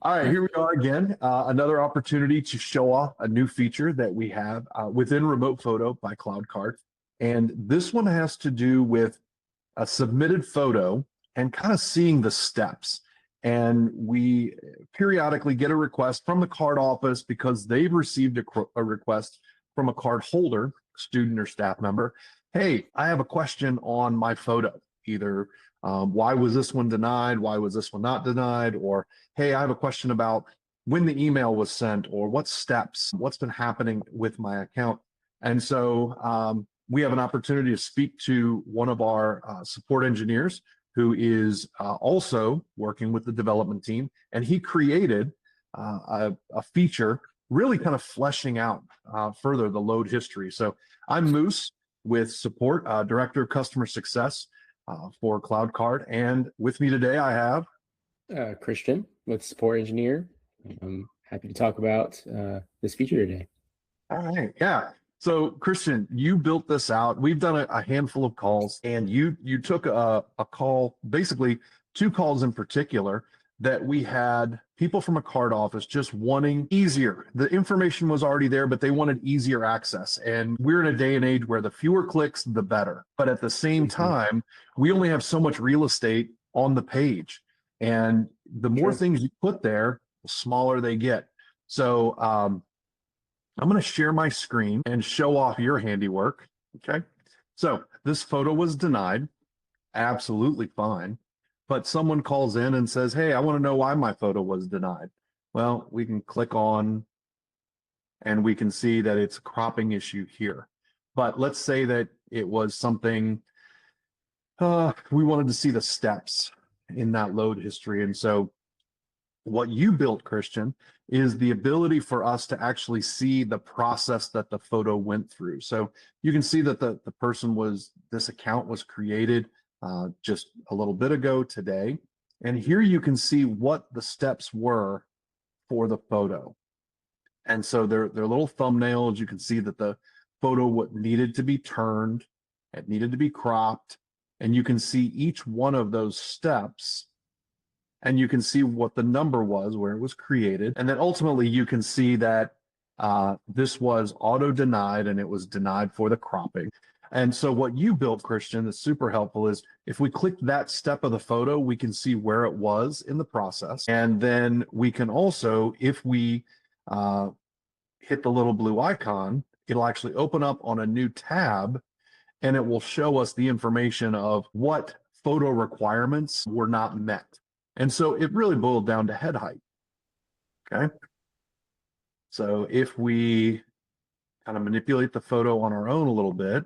All right, here we are again. Another opportunity to show off a new feature that we have within Remote Photo by CloudCard. And this one has to do with a submitted photo and kind of seeing the steps. And we periodically get a request from the card office because they've received a request from a card holder, student or staff member. Hey, I have a question on my photo. Either why was this one denied? Why was this one not denied? Or, hey, I have a question about when the email was sent or what steps, what's been happening with my account. And so we have an opportunity to speak to one of our support engineers who is also working with the development team. And he created a feature really kind of fleshing out further the load history. So I'm Moose with support, Director of Customer Success for CloudCard. And with me today, I have Christian with support engineer. I'm happy to talk about this feature today. All right. Yeah. So Christian, you built this out. We've done a handful of calls, and you took a call, basically two calls in particular, that we had people from a card office just wanting easier. The information was already there, but they wanted easier access. And we're in a day and age where the fewer clicks, the better. But at the same time, we only have so much real estate on the page. And the more things you put there, the smaller they get. So I'm going to share my screen and show off your handiwork. Okay. So this photo was denied. Absolutely fine. But someone calls in and says, hey, I want to know why my photo was denied. Well, we can click on and we can see that it's a cropping issue here. But let's say that it was something, we wanted to see the steps in that load history. And so what you built, Christian, is the ability for us to actually see the process that the photo went through. So you can see that the person this account was created just a little bit ago today. And here you can see what the steps were for the photo. And so they're little thumbnails. You can see that the photo needed to be turned, it needed to be cropped, and you can see each one of those steps. And you can see what the number was, where it was created. And then ultimately you can see that this was auto denied and it was denied for the cropping. And so what you built, Christian, that's super helpful is if we click that step of the photo, we can see where it was in the process. And then we can also, if we hit the little blue icon, it'll actually open up on a new tab and it will show us the information of what photo requirements were not met. And so it really boiled down to head height. Okay. So if we kind of manipulate the photo on our own a little bit,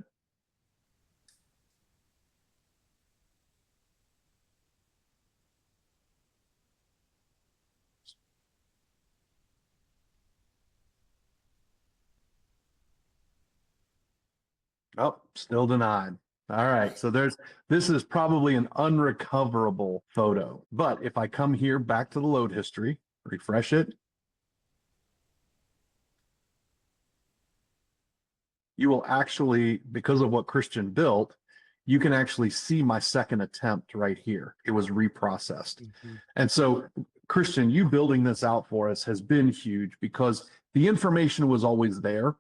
oh, still denied. All right, so this is probably an unrecoverable photo. But if I come here back to the load history, refresh it, you will actually, because of what Christian built, you can actually see my second attempt right here. It was reprocessed. And so, Christian, you building this out for us has been huge because the information was always there.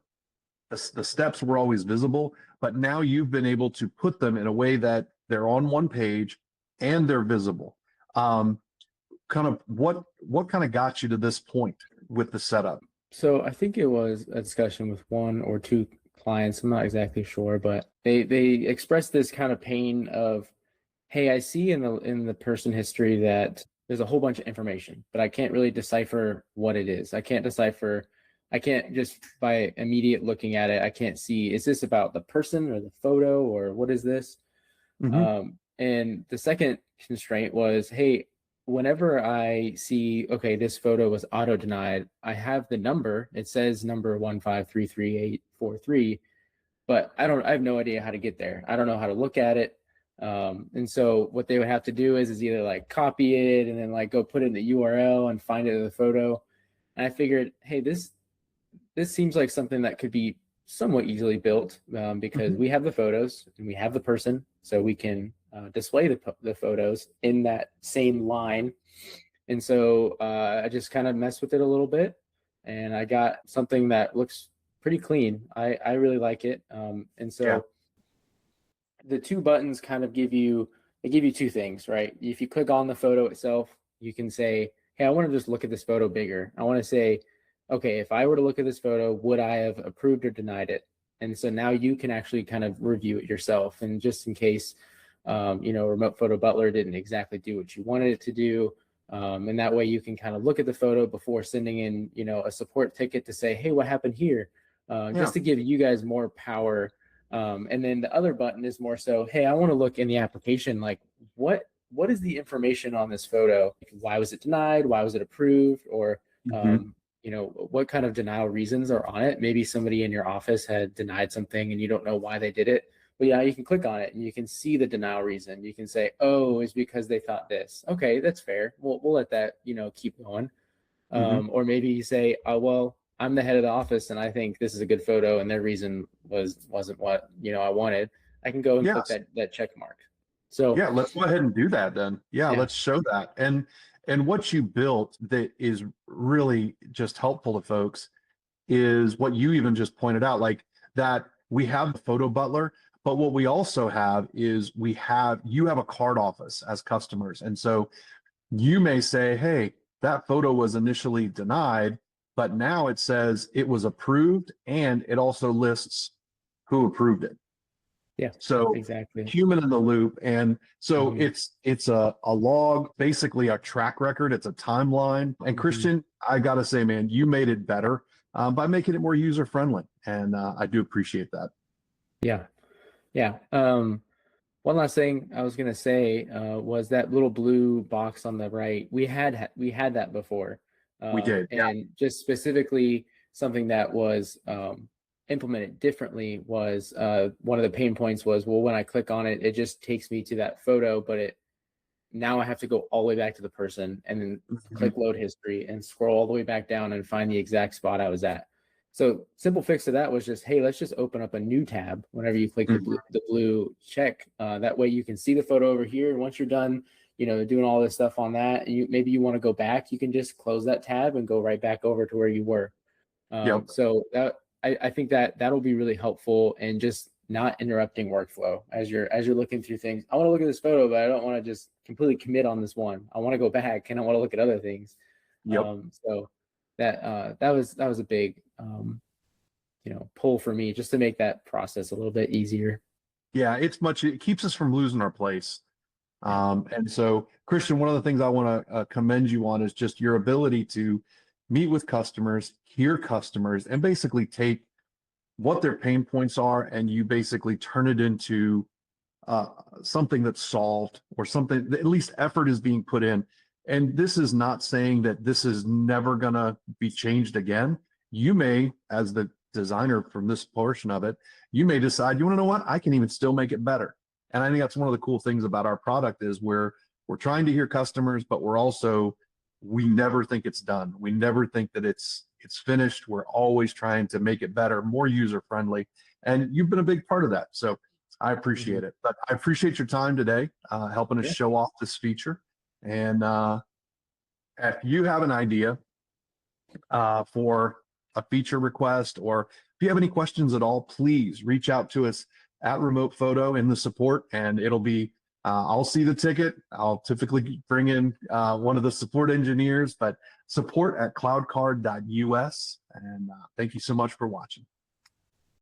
The steps were always visible, but now you've been able to put them in a way that they're on one page and they're visible. Kind of what kind of got you to this point with the setup? So I think it was a discussion with one or two clients. I'm not exactly sure, but they expressed this kind of pain of, hey, I see in the person history that there's a whole bunch of information, but I can't really decipher what it is. I can't just by immediate looking at it, I can't see, is this about the person or the photo or what is this? And the second constraint was, hey, whenever I see, okay, this photo was auto denied, I have the number, it says number 1533843, but I have no idea how to get there. I don't know how to look at it. And so what they would have to do is either like copy it and then like go put it in the URL and find it in the photo. And I figured, hey, this seems like something that could be somewhat easily built because we have the photos and we have the person, so we can display the photos in that same line And so I just kind of messed with it a little bit, and I got something that looks pretty clean. I really like it. And so Yeah. the two buttons kind of give you two things, right? If you click on the photo itself, you can say, hey, I want to just look at this photo bigger. I want to say, okay, if I were to look at this photo, would I have approved or denied it? And so now you can actually kind of review it yourself. And just in case, Remote Photo Butler didn't exactly do what you wanted it to do. And that way you can kind of look at the photo before sending in, a support ticket to say, hey, what happened here? Just to give you guys more power. And then the other button is more so, hey, I want to look in the application, like what is the information on this photo? Why was it denied? Why was it approved? Or, Mhm. what kind of denial reasons are on it? Maybe somebody in your office had denied something and you don't know why they did it. But yeah, you can click on it and you can see the denial reason. You can say, oh, it's because they thought this. Okay, that's fair. We'll let that, keep going. Mhm. Or maybe you say, oh, well, I'm the head of the office and I think this is a good photo and their reason wasn't what, I wanted. I can go and click Yes. that check mark. So Yeah, let's go ahead and do that then. Yeah, yeah. let's show that. And what you built that is really just helpful to folks is what you even just pointed out, like that we have the photo butler, but what we also have is you have a card office as customers. And so you may say, hey, that photo was initially denied, but now it says it was approved and it also lists who approved it. Yeah, So exactly. human in the loop. And so Mhm, it's a log, basically a track record. It's a timeline. And mhm. Christian, I gotta say, man, you made it better by making it more user friendly. And I do appreciate that. Yeah. Yeah. One last thing I was gonna say was that little blue box on the right. We had that before, We did. Yeah. and just specifically something that was implemented differently was one of the pain points was, well, when I click on it, it just takes me to that photo, but now I have to go all the way back to the person and then Mhm. click load history and scroll all the way back down and find the exact spot I was at. So simple fix to that was just, hey, let's just open up a new tab whenever you click the Mhm. blue check. That way you can see the photo over here. And once you're done, doing all this stuff on that, maybe you want to go back, you can just close that tab and go right back over to where you were. Yep. So that I think that'll be really helpful and just not interrupting workflow as you're looking through things. I want to look at this photo, but I don't want to just completely commit on this one. I want to go back and I want to look at other things. Yep. So that was a big pull for me just to make that process a little bit easier. Yeah. It keeps us from losing our place. Yeah. And so, Christian, one of the things I want to commend you on is just your ability to meet with customers, hear customers, and basically take what their pain points are, and you basically turn it into uh, something that's solved or something that at least effort is being put in. And this is not saying that this is never going to be changed again. You may, as the designer from this portion of it, you may decide, you want to know what? I can even still make it better. And I think that's one of the cool things about our product is we're trying to hear customers, but we never think it's done. We never think that it's finished. We're always trying to make it better, more user friendly. And you've been a big part of that. So I Mhm. appreciate it. But I appreciate your time today, helping us Yeah. show off this feature. And if you have an idea for a feature request, or if you have any questions at all, please reach out to us at Remote Photo in the support, and I'll see the ticket. I'll typically bring in one of the support engineers, but support at cloudcard.us. And thank you so much for watching.